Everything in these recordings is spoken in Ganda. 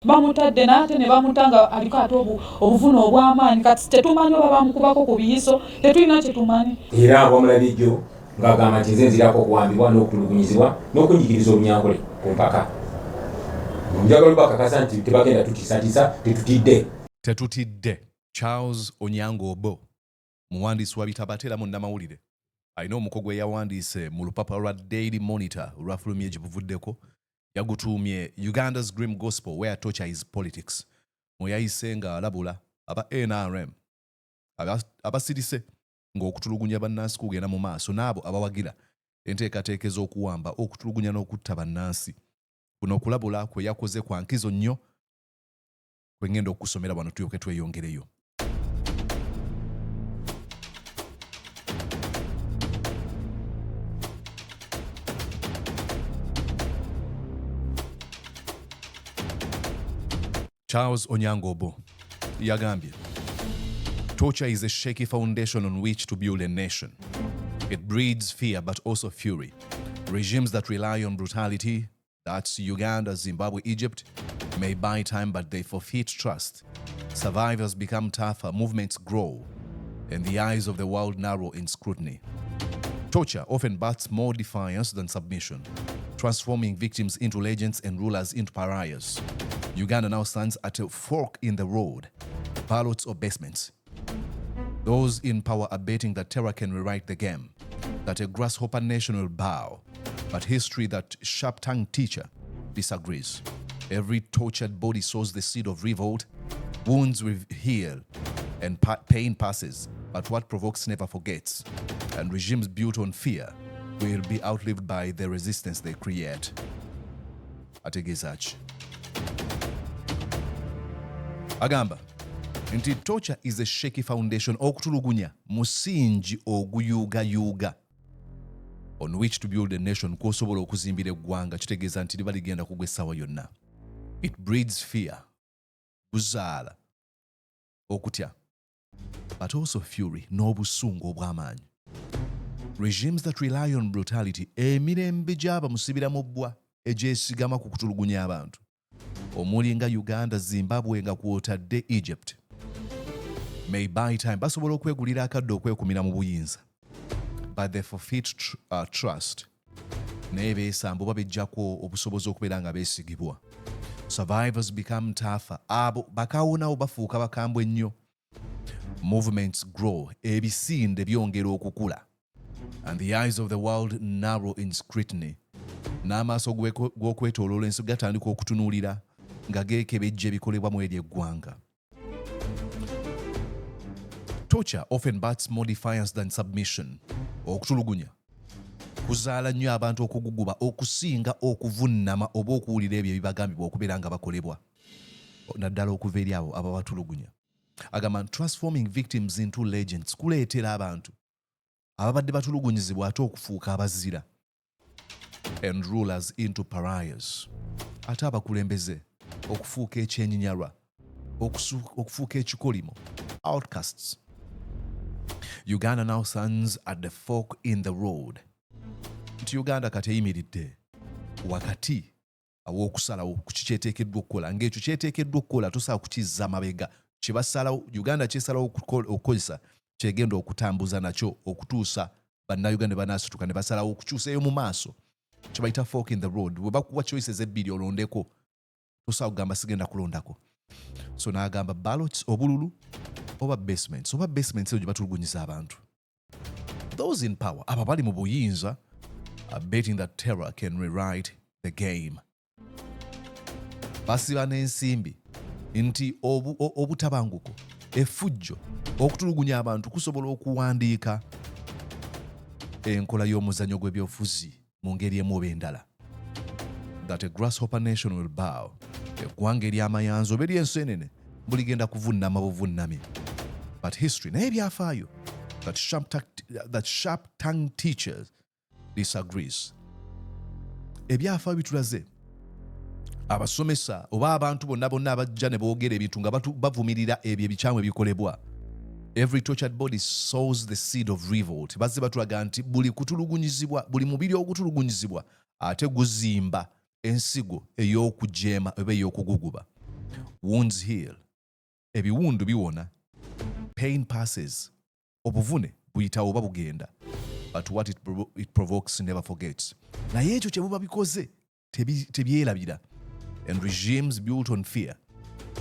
bamutadde n'ate ne bamutanga aliko ate obuvuno obw'amaanyi kati tetumanyi oba bamukubako ku biyiso tetulina kye tumanyi era abamulabijjo ng'agamba nti nze nzirako okuwambibwa n'okutulugunyizibwa n'okunjigiriza obunyankole ku mpaka njagala bakakasa nti tebagenda tutiisatiisa tetutidde. Charles Onyango Obo muwandiisi wa bitabo ate era munnamawulire alina omuko gwe yawandiise mu lupapula lwa Daily Monitor olwafulumya egibuvuddeko yagutuumye Uganda's Grim Gospel where torture is politics. Muyayise nga alabula aba NRM abasirise ng'okutulugunya bannansi kugenda mu maaso n'abo abawagira enteekateeka ez'okuwamba okutulugunya n'okutta bannansi. Kuno okulabula kwe yakoze kwa nkizo nnyo kwe ngenda okusomera wano tulyoke tweyongereyo. Charles Onyango Obo yagambye, torture is a shaky foundation on which to build a nation. It breeds fear but also fury. Regimes that rely on brutality, that's Uganda, Zimbabwe, Egypt, may buy time but they forfeit trust. Survivors become tougher, movements grow, and the eyes of the world narrow in scrutiny. Torture often births more defiance than submission, transforming victims into legends and rulers into pariahs. Uganda now stands at a fork in the road, ballots or basements. Those in power are betting that terror can rewrite the game, that a grasshopper nation will bow. But history, that sharp-tongued teacher, disagrees. Every tortured body sows the seed of revolt, wounds will heal, and pain passes. But what provokes never forgets, and regimes built on fear will be outlived by the resistance they create. Ategezachi. Agamba, nti torture is a shaky foundation okutulugunya musingi oguyuga on which to build a nation kwosobola okuzimbira eggwanga kitegeeza nti liba ligenda kugwa essaawa yonna. It breeds fear, buzaala, okutya, but also fury n'obusungu obw'amaanyi. Regimes that rely on brutality, emirembe gy'aba musibira mu bbwa egyesigama ku kutulugunya abantu. Omuli nga Uganda, Zimbabwe nga kwotadde Egypt. May buy time, basobola okwegulira akadde okwekumira mu buyinza. But they forfeit trust. Naye beesambu babejjako obusobozi okubeera nga beesigibwa. Survivors become tougher. Abo bakawunawo bafuuka bakambwe nnyo. Movements grow. Ebisinde byongera okukula. And the eyes of the world narrow in scrutiny. N'amaaso g'okwetooloola ensi gatandika okutunuulira nga geekebejja ebikolebwa mu eryo eggwanga. Torture often births more defiance than submission. Okutulugunya kuzaala nnyo abantu okuguguba okusinga okuvunnama oba okuwulira ebyo ebibagambibwa okubeera nga bakolebwa naddala okuva eri abo ababatulugunya. Agamba transforming victims into legends kuleetera abantu ababadde batulugunyizibwa ate okufuuka abazira, and rulers into pariahs, ate abakulembeze okufuuka ekyenyinyalwa, okufuuka ekikolimo, outcasts. Uganda now stands at the fork in the road. Nti Uganda kati eyimiridde wakati aw'okusalawo ku kikyeteekeddwa okukola, ng'ekyo kyeteekeddwa okukola tosobola kukizza mabega. Kye basalawo Uganda kyesalawo okukozesa kyegenda okutambuza nakyo okutuusa bannayuganda banaasituka ne basalawo okukyusayo mu maaso. Kye bayita fork in the road. Bwe bakuwa choices ebbiri olondeko, tosobola kugamba sigenda kulondako. So n'agamba ballots obululu oba basements. Oba basements ezo gye batulugunyiza abantu. Those in power, abo bali mu buyinza, are betting that terror can rewrite the game. Basiba n'ensimbi nti obutabanguko, effujjo, okutulugunya abantu kusobola okuwandiika enkola y'omuzannyo gw'ebyobufuzi mu ngeri emu oba endala. That a grasshopper nation will bow. Eggwanga ery'amayanzi oba ery'enseenene buligenda kuvunnama buvunname. But history, naye byafaayo, that sharp-tongued teachers disagrees. Ebyafaayo bitulaze abasomesa oba abantu bonna abajja ne boogera ebintu nga bavumirira ebyo ebikyamu ebikolebwa. Every tortured body sows the seed of revolt. Bazze batulaga nti buli kutulugunyizibwa, buli mubiri ogutulugunyizibwa ate guzimba ensigo ey'okujeema oba ey'okuguguba. wounds heal. Ebiwundu biwona. Pain passes. Obuvune buyitawo oba bugenda. But what it provokes never forgets. Naye ekyo kye buba bikoze tebyerabira. And regimes built on fear.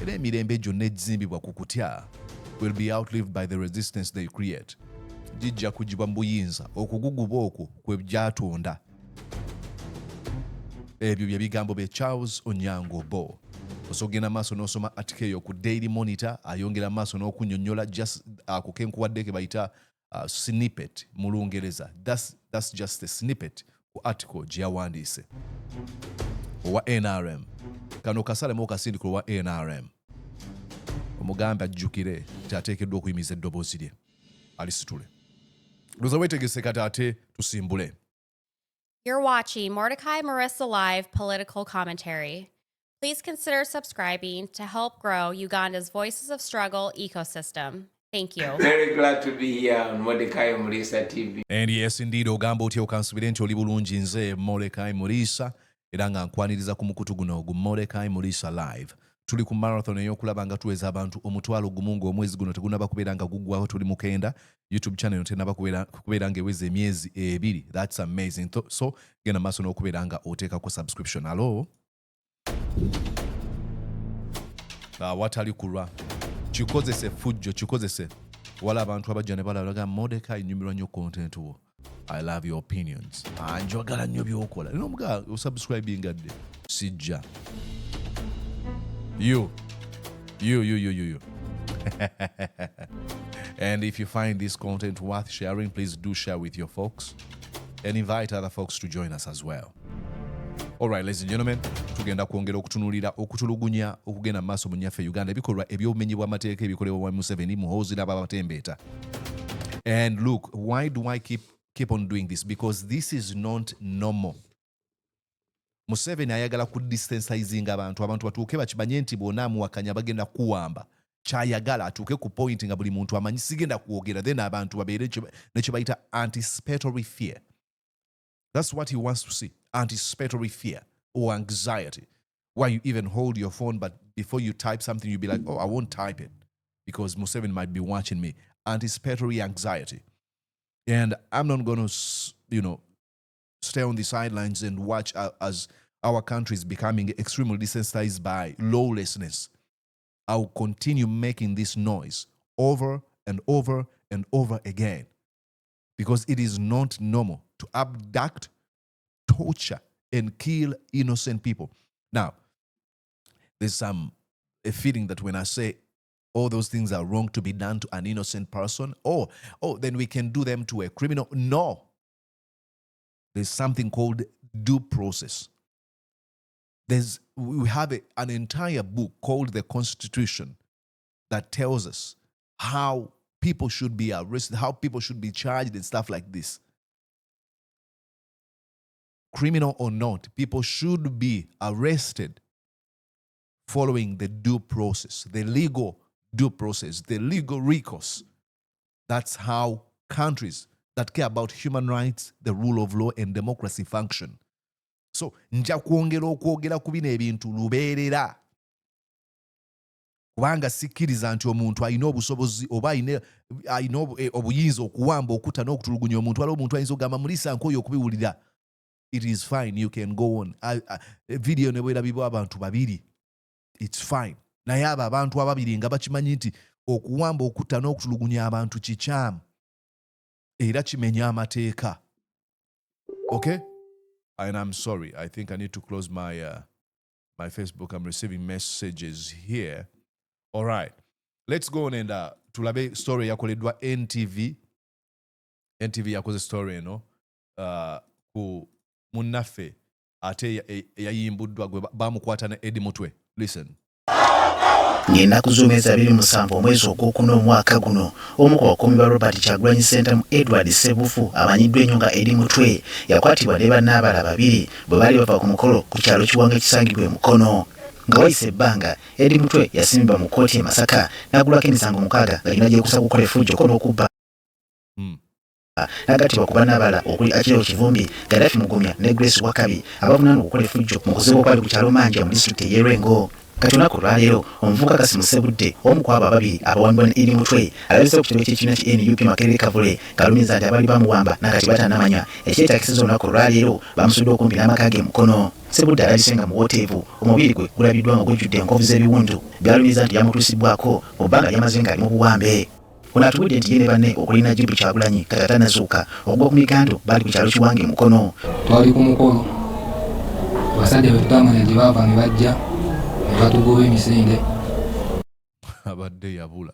Era emirembe gyonna egizimbibwa ku kutya will be outlived by the resistance they create. Jijja kugibwa mu buyinza okuguguba okwo kwe byatonda. Ebyo bye bigambo bye Charles Onyango Bo. Osogenda maaso n'osoma article eyo ku Daily Monitor, ayongera maaso n'okunnyonnyola just ako ke nkuwadde ke bayita snippet mu Lungereza. That's just a snippet ku article gye yawandiise. Owa NRM. Kano kasalemu okasindikiro wa NRM. Omugambe ajjukire kyateekeddwa okuyimiza eddoboozi lye. Alisitule. Luza weetegese kati ate tusimbule. You're watching Mordecai Marissa Live Political Commentary. Please consider subscribing to help grow Uganda's Voices of Struggle ecosystem. Thank you. Very glad to be here on Mordecai Marissa TV. And yes, indeed, ogamba otya okansubire nti oli bulungi nze Mordecai Marissa era nga nkwaniriza ku mukutu guno gu Mordecai Marissa Live. Tuli ku marathon ey'okulaba nga tuweza abantu omutwalo gumu ng'omwezi guno tegunaba kubeera nga guggwaho tuli mukenda. YouTube channel tenaba kubeera nga eweza emyezi 2. That's amazing. So genda maaso n'okubeera nga oteekako subscription. Hello? Watali kulwa. Kikozese fujjo, kikozese. Wala abantu abajja ne balaga Mordecai nyumirwa nnyo content wo. I love your opinions. Njagala nnyo by'okola. Nino mga osubscribing adde. Sijja. You. And if you find this content worth sharing, please do share with your folks and invite other folks to join us as well. All right, ladies and gentlemen, tugenda kwongera okutunulira okutulugunya okugenda maaso mu nnyaffe Uganda ebikolwa eby'obumenyi bw'amateeka ebikolebwa wa Museveni, Muhoozi n'ababatembeeta. And look, why do I keep on doing this? Because this is not normal. Museveni ayagala kudistansizinga abantu batuuke bakimanye nti bonna amuwakanya bagenda kuwamba. Kyayagala atuuke ku point nga buli muntu amanyi sigenda kuwogera, then abantu babeere nekyo bayita anticipatory fear. That's what he wants to see. Anticipatory fear or anxiety. Why you even hold your phone, but before you type something, you'll be like, oh, I won't type it because Museveni might be watching me. Anticipatory anxiety. And I'm not going to, stay on the sidelines and watch as our country is becoming extremely desensitized by lawlessness. I'll continue making this noise over and over and over again because it is not normal to abduct, torture, and kill innocent people. Now, there's a feeling that when I say all those things are wrong to be done to an innocent person, then we can do them to a criminal. No. There's something called due process. We have an entire book called the Constitution that tells us how people should be arrested, how people should be charged and stuff like this. Criminal or not, people should be arrested following the due process, the legal due process, the legal recourse. That's how countries that care about human rights, the rule of law, and democracy function. So, nja kwongera ku bino ebintu lubeerera. Kubanga sikkiriza nti omuntu alina obusobozi oba alina obuyinza okuwamba okuta n'okutulugunya omuntu waliwo omuntu ayinza okugamba mulisa nk'oyo okubiwulira. It is fine, you can go on. Video ne bwerabibwa abantu babiri. It's fine. Naye abo abantu ababiri nga bakimanyi nti okuwamba okuta n'okutulugunya abantu kikyamu. Era kimenya amateeka. Okay? And I'm sorry. I think I need to close my Facebook. I'm receiving messages here. All right. Let's go on and tulabe story yakoleddwa NTV. NTV yakoze story ku munnaffe ate yayimbuddwa gwe bamukwata ne Eddy Mutwe. Listen. Ng'ennaku z'omwezi 27 omwezi ogwokuna omwaka guno omu ku bakuumi ba Robert Kyagulanyi Center mu Edward Ssebufu amanyiddwa ennyo nga Eddy Mutwe yakwatibwa ne bannaabala 2 bwe baali bava ku mukolo ku kyalo Kiwanga ekisangibwa e Mukono. Nga wayise ebbanga Eddy Mutwe yasimbibwa mu kkooti e Masaka n'aggulwako emisango 6 ng'alina gyekusa kukola effujjo ko n'okubba. N'agattibwa ku bannaabala okuli Akiro Kivumbi, Gaddafi Mugumya ne Grace Wakabi abavunaanwa okukola effujjo mu kuziba okwali ku kyalo Manja mu disitulikiti y'e Rengo. Kati olunaku lwaleero omuvubuka Kassim Ssebudde omu ku abo ababiri abawambibwa ne Eddy Mutwe alabise ku kitebe ky'ekibiina kya NUP Makerere Kavule ng'alumiza nti abaali bamuwamba nakati batannamanya ekyetaagisiza olunaku lwaleero bamusudde okumpi n'amaka ge Mukono. Ssebudde alabise nga muwoteevu omubiri gwe gulabiddwa nga gujjudde enkovu z'ebiwundu byalumiza nti yamutuusibwako mu bbanga lyamaze ng'ali mu buwambe. Ono atubudde nti ye ne banne okulina Jubilee Kyagulanyi kati atanazuuka okugwa ku migando baali ku kyalo Kiwange Mukono. Twali ku mukolo abasajja be tutamanya gye baava ne bajja ne batugoba emisinde. Abadde yabula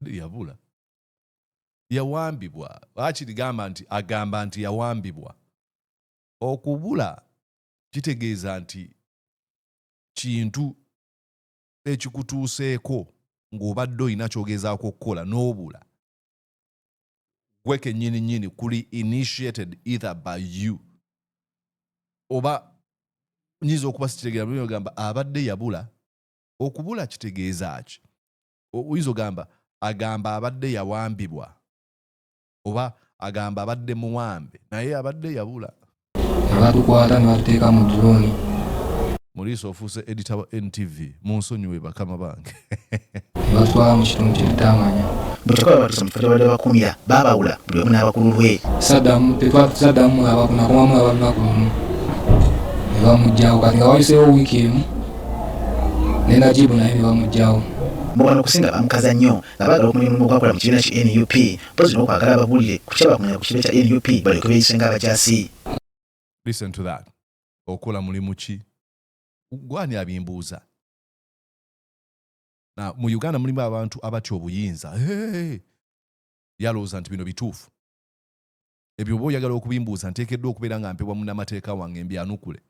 yabula yawambibwa akirigamba nti agamba nti yawambibwa. Okubula kitegeeza nti kintu ekikutuuseeko ng'obadde olina kyogezaako okukola n'obula gwe kennyini kuli initiated either by you oba nyiza okuba sikitegeera buli ogamba abadde yabula. Okubula kitegeeza ki? Oyinza ogamba agamba abadde yawambibwa oba agamba abadde muwambe naye abadde yabula. Batukwata ne batuteeka mu drone. Muliiso ofuuse editor wa NTV munsonyiwe bakama bange. Batwala mu kitundu kye tutamanya. Bwe tukola batuusa mu kifo ky'abadde bakumira baabawula buli omu n'abakulu lwe. Tetwatusaddamu mulaba nakomamu abalunaku lumu ne bamugjawo kati nga wayiseewo wiiki emu ne Najibu naye ne bamugjawo. Mu bano okusinga bamukaza nnyo nga baagala omulimu ogwakola mu kibiina ki NUP mpozi n'okwagala ababuulire ku kyabakumanya ku kibiina kya NUP balyoke beeyise ng'abajaasi. Listen to that. Okola mulimu ki? Gwani abimbuuza. Na mu Uganda mulimu abantu abatya obuyinza. Yalowooza nti bino bituufu. Ebyo oba oyagala okubimbuuza nteekeddwa okubeera nga mpebwa munnamateeka wange mbyanukule.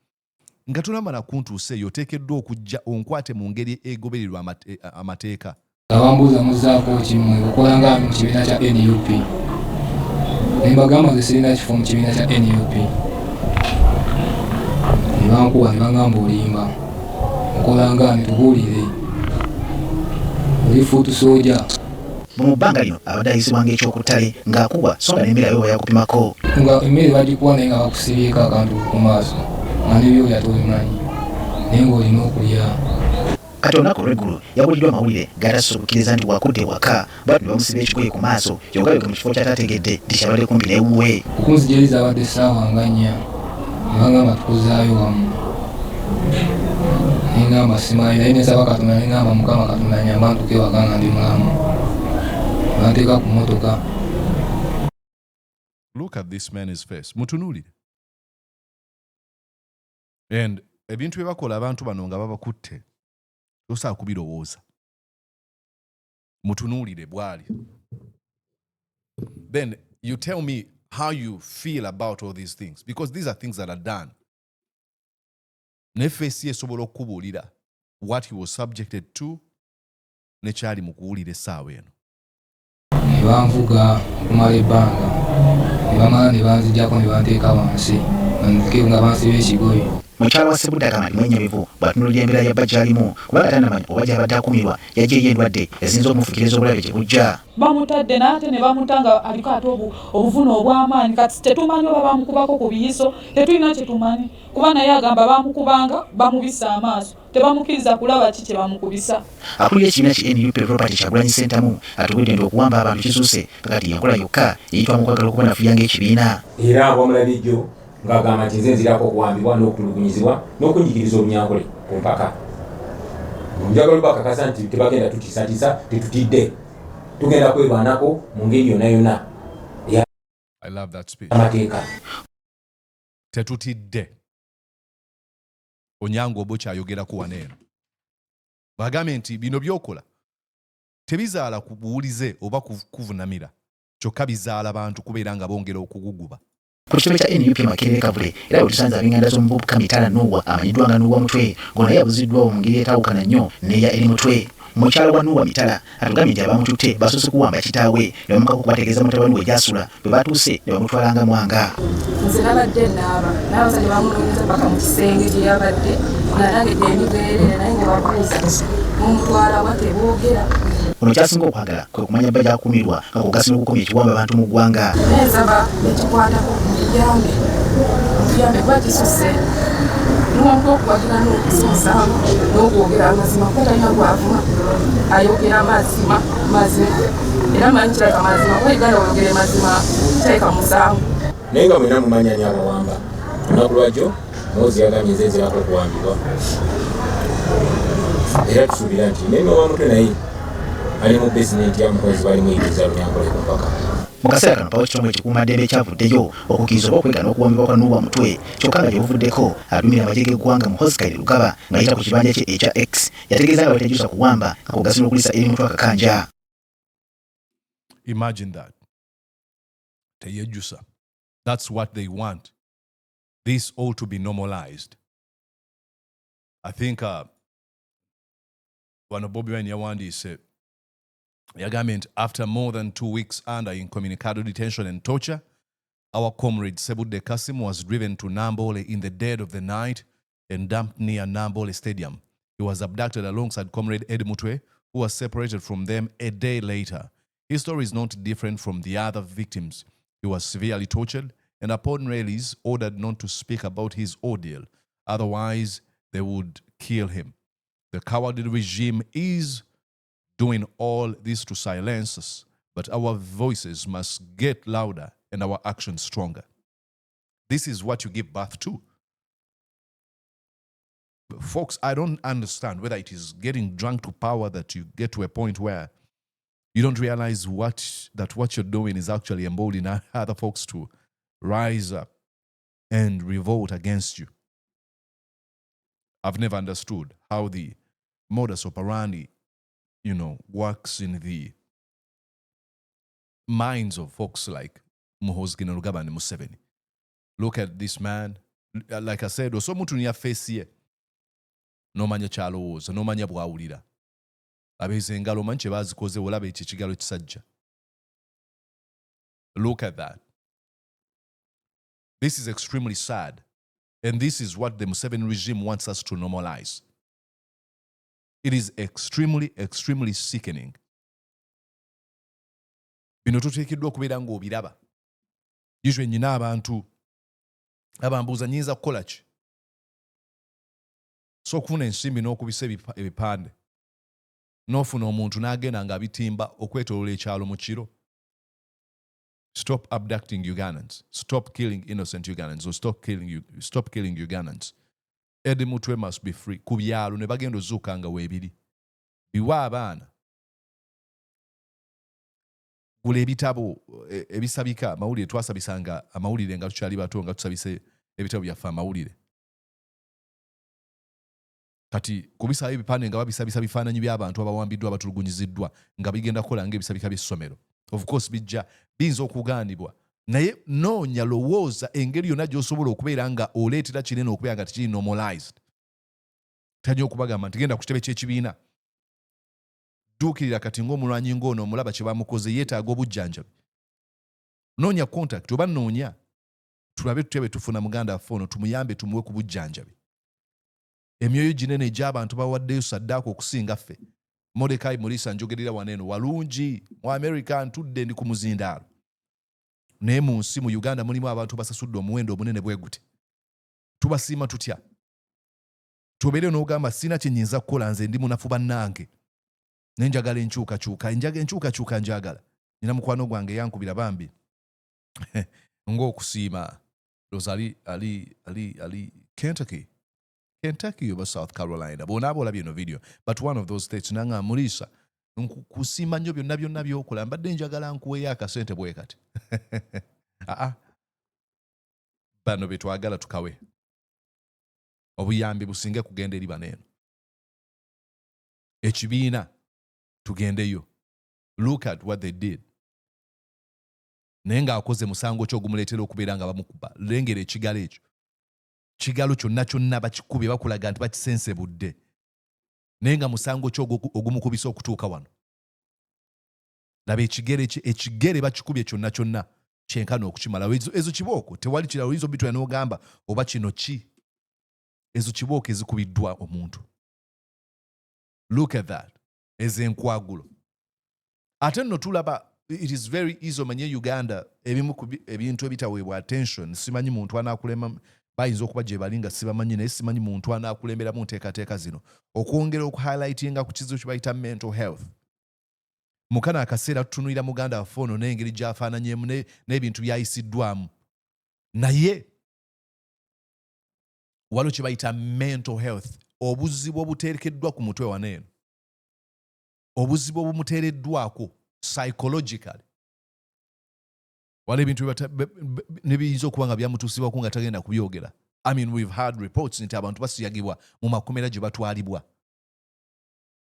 Nga tonamala kuntuuseeyo oteekeddwa okujja onkwate mu ngeri egobererwa amateeka. Abambuuza muzaako kimu okola nga mu kibiina kya NUP. Ne mbagamba nze sirina kifo mu kibiina kya NUP. Ne bankuba ne bangamba olimba. Okola nga nitubuulire. Oli fuutu sooja. Mu bbanga lino abadde ayisibwanga ekyokuttale ng'akubwa so nga n'emmere ayo bayakupimako. Nga emmere bagikuwa naye nga bakusibyeko akantu ku maaso nga n'ebyoya tobimanyi naye ng'olina okulya. Kati olunaku olw'eggulu yabuliddwa amawulire g'atasobola okukkiriza nti wakudde waka batu ne bamusiba ekigoye ku maaso yogayoge mu kifo ky'ataategedde nti kyabadde kumpi n'ewuwe. Okunzijaliza abadde essaawa nga 4 ne bangamba tukuzaayo wamu. Ne ngamba simanyi naye ne nsaba Katonda ne ngamba Mukama Katonda nnyamba ntuuke waka nga ndi mulamu. Banteeka ku mmotoka. Look at this man's face. Mutunuulire. And ebintu bye bakola abantu bano nga babakutte tosobola kubirowooza. Mutunuulire bwali. Then you tell me how you feel about all these things, because these are things that are done. Ne face esobola okubuulira what he was subjected to ne kyali mu kuwulira essaawa eno. Ne banvuga okumala ebbanga ne bamala ne banzijjako ne banteeka wansi nga bansiba ekigoye. Mukyala wa Ssebudde agamba nti mwenyerevu bw'atunuulira embeera ya bajja alimu kubanga tannamanya oba gy'abadde akumirwa yaggyeyo endwadde eziyinza omufukiriza obulabe gye bujja. Bamutadde n'ate ne bamutanga aliko ate obuvune obw'amaanyi kati tetumanyi oba bamukubako ku biyiso tetulina kye tumanyi kuba naye agamba bamukubanga bamubisa amaaso tebamukkiriza kulaba ki kye bamukubisa. Akulira ekibiina ki NUP Property Kyagulanyi Ssentamu atubudde nti okuwamba abantu kisuuse kakati yenkola yokka eyitwa mu kwagala okuba nafuya ng'ekibiina. Era abamulabijjo ng'agamba nti nze nzirako okuwambibwa n'okutulugunyizibwa n'okunjigiriza obunyankole ku mpaka. Njagala bakakasa nti tebagenda tutiisatiisa tetutidde tugenda kwerwanako mu ngeri yonna yonna. I love that speech. Amateeka. Tetutidde. Onyango obo kyayogerako wano eno. Bagambye nti bino byokola tebizaala kubuulize oba kuvunamira kyokka bizaala bantu kubeera nga bongera okuguguba. Ku kitebe kya NUP Makerere Kavule era bwe tusanze ab'enganda z'omuvubuka Mitala Nuwa amanyiddwa nga Nuwa Mutwe ng'ono naye yabuziddwawo mu ngeri etawukana nnyo n'eya Eddy Mutwe. Mukyala wa Nuwa Mitala atugambye nti abamututte basoose kuwamba kitaawe ne bamukako kubategeeza mutabani we gy'asula bwe batuuse ne bamutwala nga mwanga. Nze nabadde n'abasajja bamulongeza paka mu kisenge gye yabadde nga nange gye ndibeerera naye nga babuuza mumutwala wa teboogera. Ono kyasinga okwagala kwe kumanya bba gy'akumirwa nga kugasa n'okukomya ekiwamba abantu mu ggwanga. Naye nsaba ekikwatako muyambe kuba kisuse n'omuntu okuwagira n'okusinza n'okwogera amazima kuba talina gwavuma ayogera mazima era manyi kiraka mazima kuba Uganda oyogere mazima teeka musango naye nga mwena mumanya ni abawamba olunaku lwajjo Muhoozi yagambye nze nzirako okuwambibwa era tusuubira nti n'emyowa mutwe naye ali mu besinenti ya Muhoozi bali muyigiriza Lunyankole ku mpaka. Mu kaseera kano pawo ekitongole ekikuumaddembe ekyavuddeyo okukkiriza oba okwegana okuwambibwa kwa Nuuwa Mutwe kyokka nga gyebuvuddeko aduumira amagye g'eggwanga Muhoozi Kainerugaba ng'ayita ku kibanja kye ekya X yategeeza nga batajusa kuwamba nga kugazi n'okulisa Eddy Mutwe akakanja. Imagine that. Teyejusa. That's what they want. This all to be normalized. I think one of Bobi Wine Yawandi said, Yagament, after more than 2 weeks under incommunicado detention and torture, our comrade Ssebudde Kassim was driven to Nambole in the dead of the night and dumped near Nambole Stadium. He was abducted alongside comrade Eddy Mutwe, who was separated from them a day later. His story is not different from the other victims. He was severely tortured and upon release ordered not to speak about his ordeal. Otherwise, they would kill him. The cowardly regime is doing all this to silence us, but our voices must get louder and our actions stronger. This is what you give birth to. Folks, I don't understand whether it is getting drunk to power that you get to a point where you don't realize what you're doing is actually emboldening other folks to rise up and revolt against you. I've never understood how the modus operandi, works in the minds of folks like Muhoozi, Kainerugaba, and Museveni. Look at this man. Like I said, so mutu niya face ye. No manya chalowooza, no manya bwawulira. Abeze engalo manche bazikoze olabe ekigalo ekisajja. Look at that. This is extremely sad. And this is what the Museveni regime wants us to normalize. It is extremely, extremely sickening. Bino tuteekeddwa okubeera ng'obiraba. Usually nyina abantu abambuuza nyinza kukola ki? So okufuna ensimbi n'okubisa ebipande. N'ofuna omuntu n'agenda ng'abitimba okwetooloola ekyalo mu kiro. Stop abducting Ugandans. Stop killing innocent Ugandans. Or stop killing Ugandans. Eddy Mutwe must be free. Ku byalo ne bagenda ozuuka nga weebiri. Biwa abaana. Gula ebitabo ebisabika amawulire twasabisanga amawulire nga tukyali bato nga tusabise ebitabo byaffe amawulire. Kati kubisa ebipande nga babisabisa bifaananyi by'abantu abawambiddwa abatulugunyiziddwa nga bigenda kukola ng'ebisabika by'essomero. Of course biyinza okugaanibwa. Naye noonya lowooza engeri yonna gy'osobola okubeera nga oleetera kinene okubeera nga tekiri normalized. Tajja okubagamba nti genda ku kitebe ky'ekibiina. Dduukirira kati ng'omulwanyi ng'ono omulaba kye bamukoze yeetaaga obujjanjabi. Noonya contact oba noonya. Tulabe tutebe tufuna muganda waffe ono tumuyambe tumuwe ku bujjanjabi. Emyoyo ginene egy'abantu bawaddeyo saddaaka okusinga ffe. Mordecai Mulisa njogerera waneeno walungi mu America ntudde ndi ku muzindaalo. Naye mu nsi mu Uganda mulimu abantu basasudde omuwendo omunene bwe gute. Tubasiima tutya. Tubeere n'ogamba sina kye nnyinza kukola nze ndi munafu bannange. Nenjagala enkyukakyuka, enkyukakyuka njagala. Nina mukwano gwange yankubira bambi. Ng'okusiima. Rosalie ali Kentucky oba South Carolina. Bonaabo olabye eno video. But one of those states nanga Mulisa. Nkusiima nnyo byonna by'okola. Mbadde njagala nkuweeyo akasente bwe kati. Bano be twagala tukawe. Obuyambi businge kugenda eri baneeno. Ekibiina tugendeyo. Look at what they did. Naye ng'akoze musango ki ogumuleetera okubeera nga bamukuba. Lengera ekigalo ekyo. Kigalo kyonna bakikubye bakulaga nti bakisensebudde. Naye nga musango ki ogumukubisa okutuuka wano. Laba ekigere bakikubye kyonna kyenkana okukimala. Ezo kibooko tewali kirala oyinza obitwala n'ogamba oba kino ki. Ezo kibooko ezikubiddwa omuntu. Look at that. Ez'enkwagulo. Ate nno tulaba it is very easy omanye Uganda ebintu ebitaweebwa attention. Simanyi muntu anaakulema bayinza okuba gye bali nga sibamanyi naye simanyi muntu anaakulemberamu nteekateeka zino okwongera okuhighlightinga ku kizibu kye bayita mental health. Mu kano akaseera tutunuulira muganda waffe ono n'engeri gy'afaananyeemu n'ebintu by'ayisiddwamu, naye waliwo kye bayita mental health, obuzibu obuteerekeddwa ku mutwe waneeno, obuzibu obumuteereddwako psychologically. Waliwo ebintu ne biyinza okuba nga byamutuusibwako nga tagenda kubyogera. I mean, we've had reports nti abantu basiyagibwa mu makomera gye batwalibwa.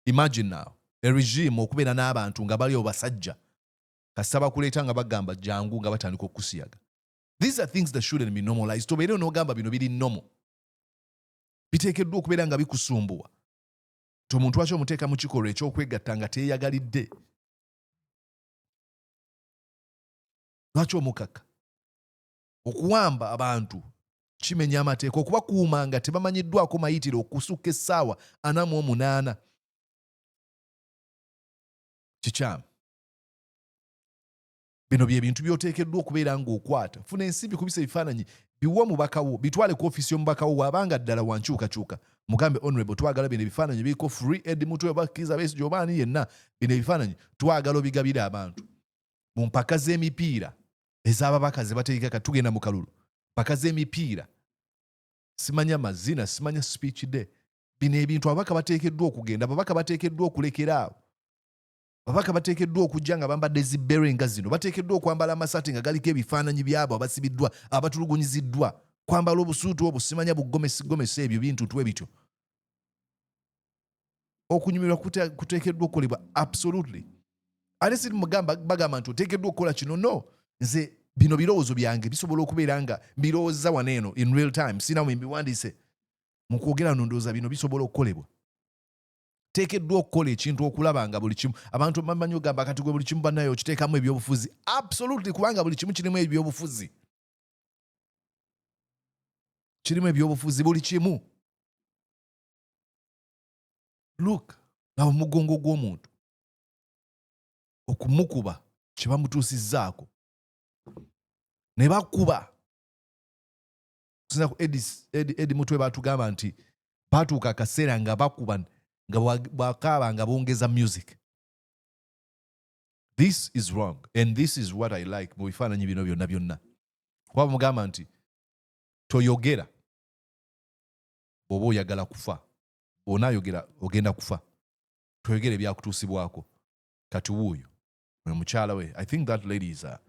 Imagine now, a regime okubeera n'abantu nga bali obasajja kasaba kuleeta nga bagamba jangu nga batandika okusiyaga. These are things that shouldn't be normalized. Tobeere n'ogamba bino biri normal. Biteekeddwa okubeera nga bikusumbuwa. Omuntu lwaki omuteeka mu kikolwa eky'okwegatta nga teyeyagalidde? Lwaki omukaka? Okuwamba abantu kimenya amateeka, okubakuuma nga tebamanyiddwako mayitire okusukka essaawa 48. Kikyamu. Bino bye bintu by'oteekeddwa okubeera ng'okwata. Funa ensimbi kubisa ebifaananyi, biwa omubaka wo, bitwale ku ofisi y'omubaka wo wabanga ddala wankyukakyuka. Mugambe honorable, twagala bino ebifaananyi biriko free Eddy Mutwe oba Kizza Besigye oba ani yenna, bino ebifaananyi twagala obigabire abantu. Mu mpaka z'emipiira ez'ababaka ze bateekeka tugenda mu kalulu. Mpaka z'emipiira. Simanya mazina, simanya speech day. Bino ebintu ababaka bateekeddwa okugenda, ababaka bateekeddwa okulekeraawo. Ababaka bateekeddwa okujja nga bambadde zibbere nga zino, bateekeddwa okwambala amasaati nga galiko ebifaananyi byabo abasibiddwa, abatulugunyiziddwa, kwambala obusuutu obwo simanya buggomesi ebyo bintu tuwe bityo. Okunyumirwa kuteekeddwa okukolebwa absolutely. Ate siri mugamba bagamba nti oteekeddwa okukola kino, no. Nze bino birowoozo byange bisobola okubeera nga mbirowooza waneeno in real time, sina mbiwandiise. Mu kwogera ndowooza bino bisobola okukolebwa. Teekeddwa okukola ekintu okulaba nga buli kimu. Abantu bamanyi ogamba kati gwe buli kimu bannaye okiteekamu ebyobufuzi. Absolutely, kubanga buli kimu kirimu ebyobufuzi. Kirimu ebyobufuzi buli kimu. Look, laba omugongo gw'omuntu. Okumukuba kye bamutuusizzaako. Ne bakuba. Sinza ku Eddy Mutwe batugamba nti batuuka akaseera nga bakuba nga bwakaaba nga bongeza music. This is wrong and this is what I like mu bifaananyi bino byonna byonna. Kuba mugamba nti toyogera bw'oba oyagala kufa. Bw'onaayogera ogenda kufa. Toyogere byakutuusibwako. Kati wuuyo mukyala we. I think that lady is a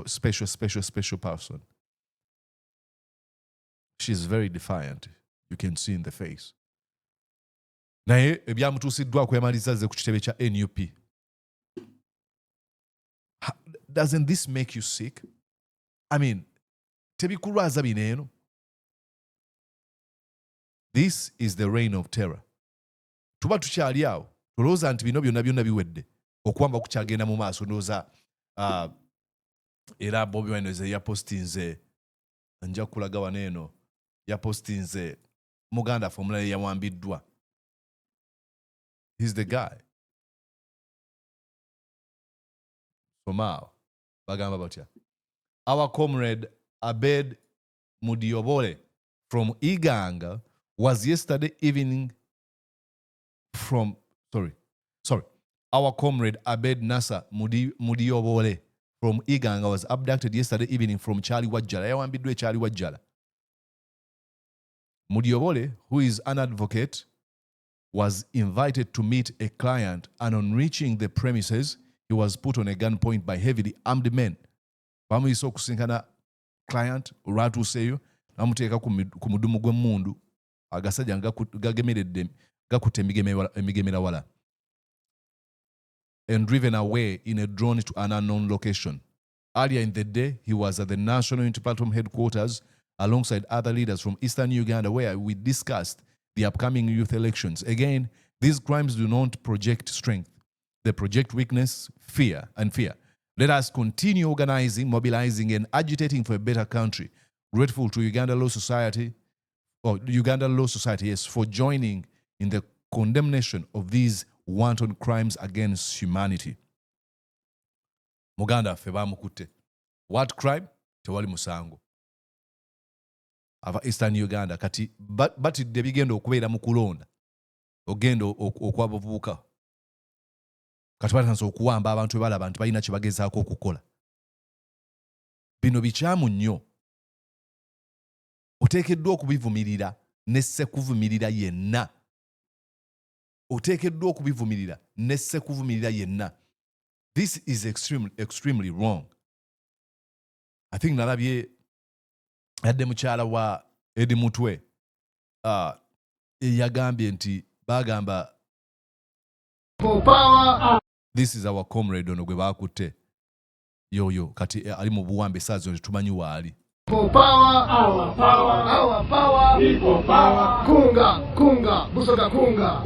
special person. She's very defiant. You can see in the face. Naye ebyamutuusiddwa kwemaliza ze ku kitebe kya NUP. Doesn't this make you sick? I mean, tebikulwaza bineeno. This is the reign of terror. Tuba tukyali awo, tulowooza nti bino byonna byonna biwedde. Okuwamba kukyagenda mu maaso, ndowooza era Bobi Wine yapostinze, nja kulaga waneeno, yapostinze muganda ffe omulala yawambiddwa. He's the guy. Somao, bagamba batya. Our comrade Abed Mudiobole from Iganga was yesterday evening from, Our comrade Abed Nasser Mudiobole from Iganga was abducted yesterday evening from Charlie Wajjala. Yawambiddwa Charlie Wajjala. Mudiobole, who is an advocate, was invited to meet a client, and on reaching the premises, he was put on a gunpoint by heavily armed men. Bamuyisa okusinkana client olwatuuseeyo namuteeka ku mudumu gw'emmundu agasajja gagemeredde gakutte emigemera wala, and driven away in a drone to an unknown location. Earlier in the day, he was at the National Unity Platform headquarters alongside other leaders from Eastern Uganda, where we discussed the upcoming youth elections. Again, these crimes do not project strength. They project weakness, fear. Let us continue organizing, mobilizing, and agitating for a better country. Grateful to Uganda Law Society, yes, for joining in the condemnation of these wanton crimes against humanity. Muganda ffe bamukutte. What crime? Tewali musango. ava Eastern Uganda kati batidde bigenda okubeera mu kulonda ogenda okwabavubuka kati batanze okuwamba abantu bwe balaba nti balina kye bagezaako okukola. Bino bikyamu nnyo. Oteekeddwa okubivumirira ne sekuvumirira yenna. Oteekeddwa okubivumirira ne sekuvumirira yenna. This is extremely wrong. I think nalabye yadde mukyala wa Eddy Mutwe yagambye nti bagamba this is our comrade ono gwe bakutte yoyo kati ali mu buwambe saazo tetumanyi waali. Our power, people power. Kunga, busoga kunga.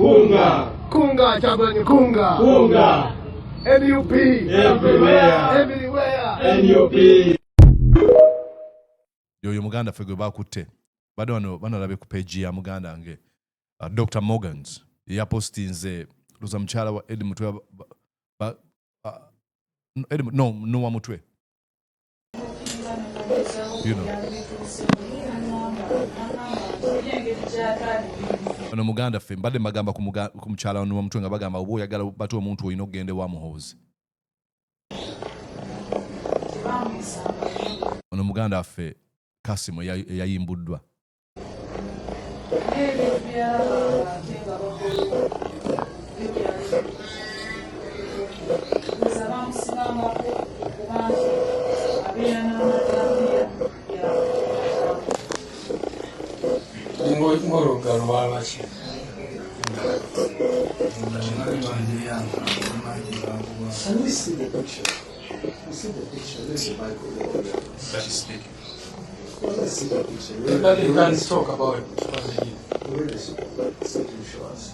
Kunga, Chabanyu kunga. NUP, everywhere. NUP. Yoyo Muganda ffe gwe bakutte. Bado bano labe ku page ya Muganda nge. Dr. Morgans yapostinze luza mchala wa Eddy Mutwe no wa Mutwe. You know. Ono Muganda ffe mbadde magamba ku mchala wa Mutwe nga bagamba obo oyagala batu omuntu oyina ogende wa Muhoozi. Ono Muganda ffe Kassim yayimbuddwa. Can we see the picture? We see the picture. This is Michael that is speaking. Let's see the picture. You can talk about what they did. Really, so to show us.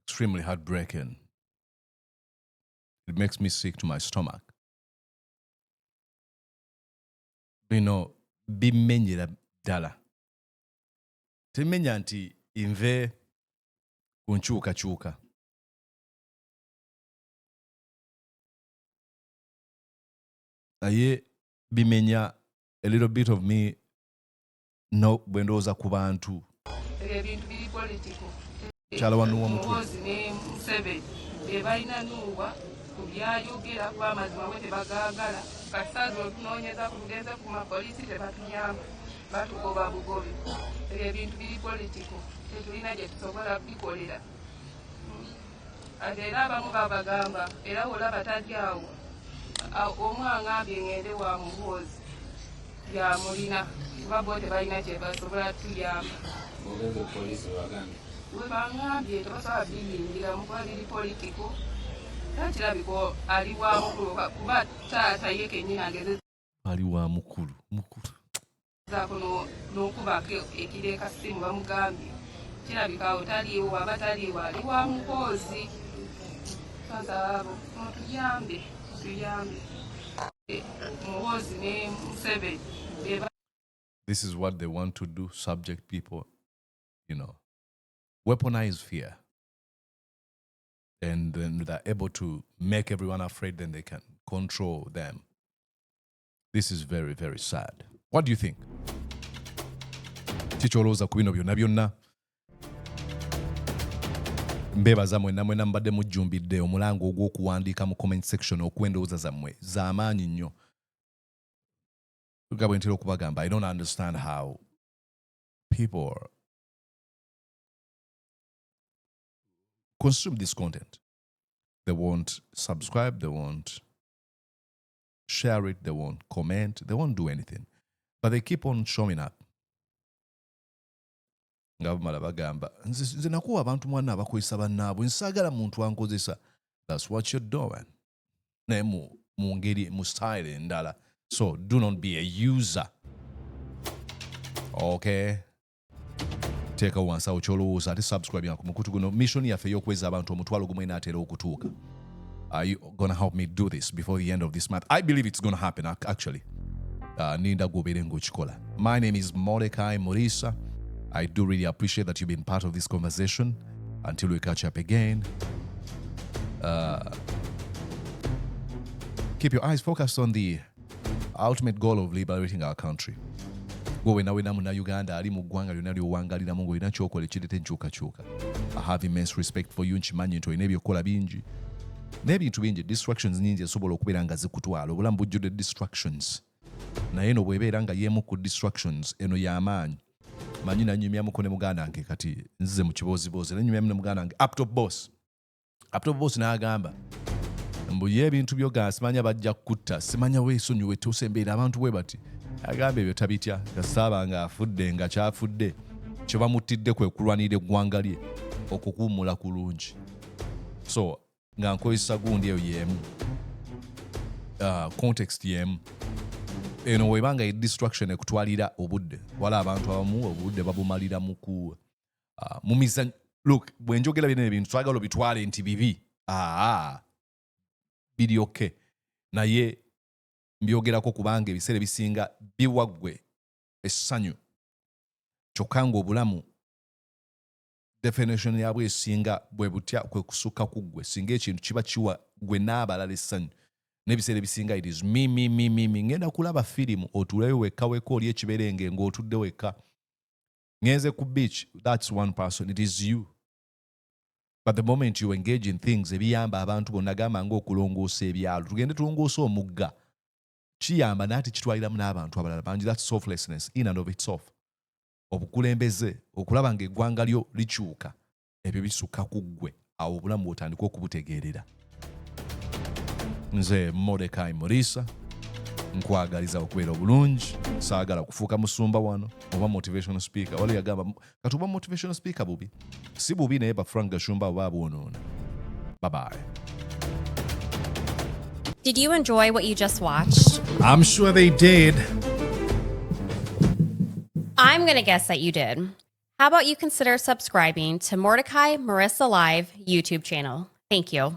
Extremely heartbreaking. It makes me sick to my stomach. Bino bimenyera ddala. Temenya nti inve kunchuuka. Aye bimenya a little bit of me no bwendoza ku bantu. Ebintu biri political. Chala wanu wa Mutwe. Muhoozi ne Museveni bebalina nuwa ku byayogera ku amazima bwe tebagaagala kati saazi otunoonyeza kugenze ku mapoliisi tebatuyamba batugoba bugobi. Ebintu biri political tetulina gye tusobola kubikolera. Ate era abamu babagamba era olaba tali awo omu angambye ngende wa Muhoozi yamulina kuba bo tebalina kye basobola tuyamba. Poliisi bagambye we bangambye tebasobola biyingira mu kuba biri politiko takirabiko ali wa mukulu kuba taata ye kennyini ageze Ali wa mukulu zaako n'okubako ekire Kassim bamugambye kirabika awo taliiwo aba taliiwo ali wa Muhoozi sasa abo tuyambe Muhoozi ne Museveni. This is what they want to do, subject people, weaponize fear. And then they're able to make everyone afraid, then they can control them. This is very, very sad. What do you think? Kikyolooza ku bino byonna byonna. Mbebaza mwena mbadde mujjumbidde omulango ogw'okuwandiika mu comment section okwendowooza zammwe z'amaanyi nnyo. Nga bwe ntera okubagamba, I don't understand how people consume this content. They won't subscribe, they won't share it, they won't comment, they won't do anything. But they keep on showing up. Nga bamala bagamba, nze nakuwa abantu mwana abakozesa bannaabwe, nsaagala muntu ankozesa. That's what you're doing. Naye mu ngeri mu style endala. So do not be a user. Okay? Teeka wansi kyolowooza ate subscribe ku mukutu guno. Mission yaffe y'okweza abantu omutwalo gumu enaatera okutuuka. Are you gonna help me do this before the end of this month? I believe it's gonna happen actually. Ninda gobeere ng'okikola. My name is Mordecai Murisa. I do really appreciate that you've been part of this conversation. Until we catch up again, keep your eyes focused on the ultimate goal of liberating our country. Gwe wena muna Uganda ali mu ggwanga lyonna ly'owangaliramu ng'olina ky'okola ekireeta enkyukakyuka. I have immense respect for you, nkimanyi nti olina ebyokola bingi. N'ebintu bingi, distractions nyingi esobola okubeera nga zikutwala. Obulamu bujjudde distractions. Naye eno bw'ebeera nga y'emu ku distractions eno y'amaanyi. Manyi nanyumyamuko ne muganda wange kati nzize mu kiboozibozi. Nanyumyamu ne muganda wange up top boss. Up top boss n'agamba mbu ye ebintu by'oga simanya bajja kukutta, simanya weesonyiwe tosembeera abantu bwe bati. Agamba ebyo tabitya, Kassaba nga afudde nga kyafudde. Kye bamuttidde kwe kulwanira eggwanga lye okukuumula kulungi. So nga nkozesa gundi eyo y'emu. Context y'emu. Eno webanga distraction ekutwalira obudde. Wala abantu abamu obudde babumalira mu mumizanyo. Look, bwe njogera bino ebintu twagala bitwale nti bibi. Biri okay. Naye mbyogerako kubanga ebiseera bisinga biwaggwe essanyu. Kyokka ng'obulamu definition yabwe esinga bwe butya kwe kusukka ku ggwe. Singa ekintu kiba kiwa gwe n'abalala essanyu. N'ebiseera bisinga it is me. Ngenda kulaba firimu otuleyo wekka weka oli ekiberenge ng'otudde wekka. Ngenze ku beach, that's one person, it is you. But the moment you engage in things ebiyamba abantu bonna gamba ng'okulongoosa ebyalo, tugende tulongoosa omugga, kiyamba naati kitwaliramu n'abantu abalala bangi. That's selflessness in and of itself. Obukulembeze, okulaba ng'eggwanga lyo likyuka, ebyo bisukka ku ggwe, awo obulamu bw'otandika okubutegeerera. Nze Mordecai Murisa, nkwagaliza okubeera obulungi, saagala kufuuka musumba wano oba motivational speaker. Wali yagamba katuba motivational speaker bubi. Si bubi naye Frank Gashumba oba bwonoona. Bye-bye. Did you enjoy what you just watched? I'm sure they did. I'm going to guess that you did. How about you consider subscribing to Mordecai Marissa Live YouTube channel? Thank you.